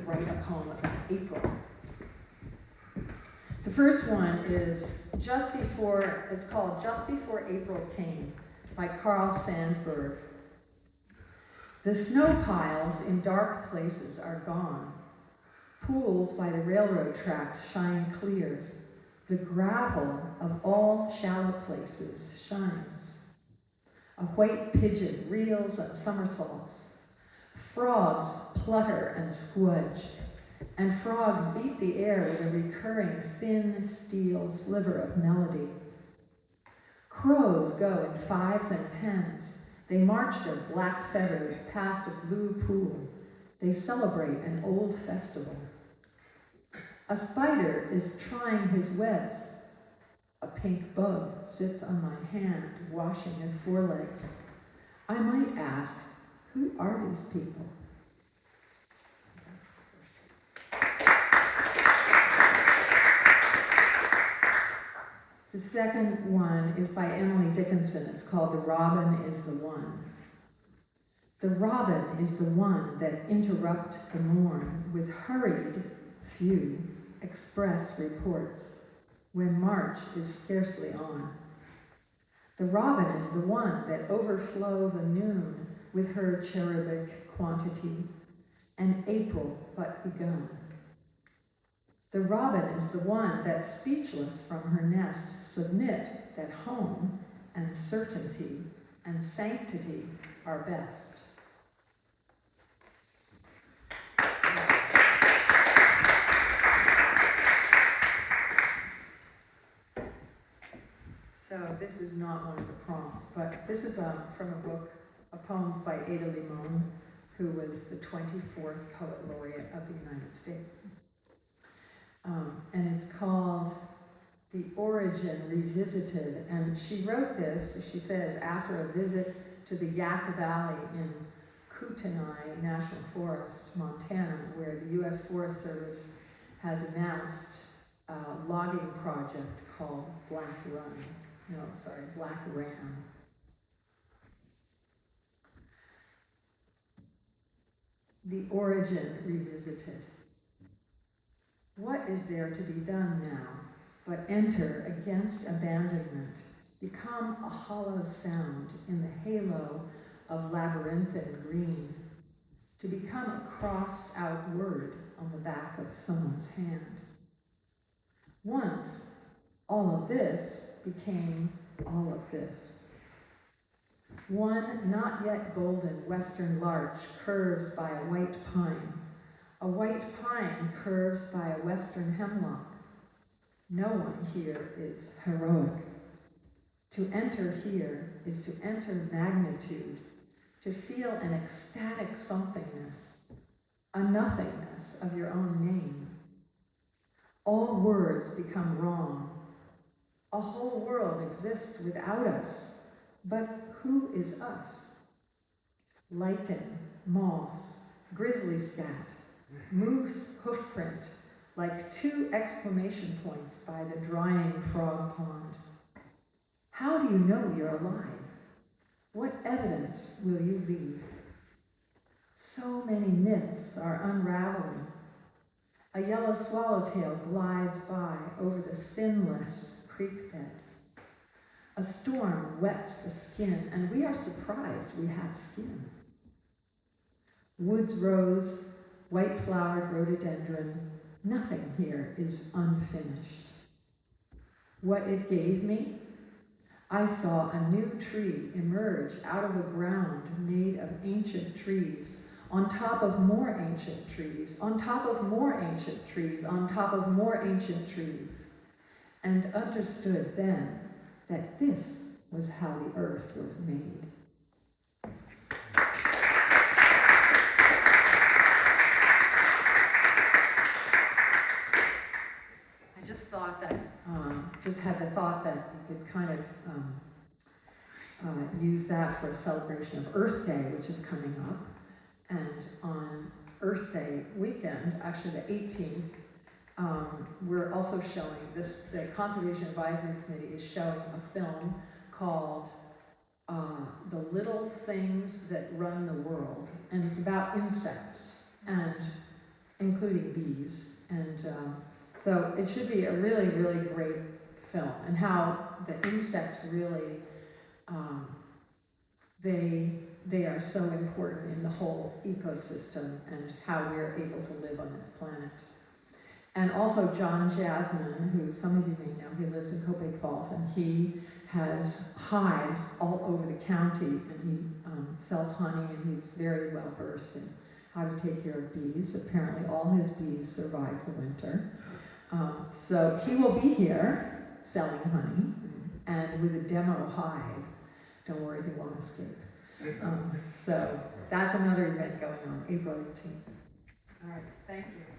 write a poem about April. The first one is it's called Just Before April Came by Carl Sandburg. The snow piles in dark places are gone. Pools by the railroad tracks shine clear. The gravel of all shallow places shines. A white pigeon reels and somersaults. Frogs plutter and squudge, and frogs beat the air with a recurring thin steel sliver of melody. Crows go in 5s and 10s. They march their black feathers past a blue pool. They celebrate an old festival. A spider is trying his webs. A pink bug sits on my hand, washing his forelegs. I might ask, who are these people? The second one is by Emily Dickinson. It's called The Robin is the One. The robin is the one that interrupts the morn with hurried, few, express reports when March is scarcely on. The robin is the one that overflow the noon with her cherubic quantity, and April but begun. The robin is the one that speechless from her nest submit that home and certainty and sanctity are best. So this is not one of the prompts, but this is from a book of poems by Ada Limon, who was the 24th Poet Laureate of the United States. And it's called The Origin Revisited. And she wrote this, she says, after a visit to the Yak Valley in Kootenai National Forest, Montana, where the U.S. Forest Service has announced a logging project called Black Ram. The Origin Revisited. What is there to be done now but enter against abandonment, become a hollow sound in the halo of labyrinthine green, to become a crossed out word on the back of someone's hand? Once, all of this became all of this. One not yet golden western larch curves by a white pine. A white pine curves by a western hemlock. No one here is heroic. To enter here is to enter magnitude, to feel an ecstatic somethingness, a nothingness of your own name. All words become wrong. A whole world exists without us, but who is us? Lichen, moss, grizzly scat, moose hoofprint, like 2 exclamation points by the drying frog pond. How do you know you're alive? What evidence will you leave? So many myths are unraveling. A yellow swallowtail glides by over the sinless creek bed. A storm wets the skin, and we are surprised we have skin. Woods rose, white-flowered rhododendron, nothing here is unfinished. What it gave me? I saw a new tree emerge out of a ground made of ancient trees, on top of more ancient trees, on top of more ancient trees, on top of more ancient trees, and understood then that this was how the earth was made. I just thought that, had the thought that you could kind of use that for a celebration of Earth Day, which is coming up. And on Earth Day weekend, actually the 18th, we're also showing this, the Conservation Advisory Committee is showing a film called The Little Things That Run the World, and it's about insects. And including bees. And so it should be a really, really great film, and how the insects really, they are so important in the whole ecosystem and how we're able to live on this planet. And also John Jasmine, who some of you may know, he lives in Copake Falls, and he has hives all over the county, and he sells honey, and he's very well versed in how to take care of bees. Apparently all his bees survive the winter. So he will be here selling honey, and with a demo hive. Don't worry, he won't escape. So that's another event going on, April 18th. All right, thank you.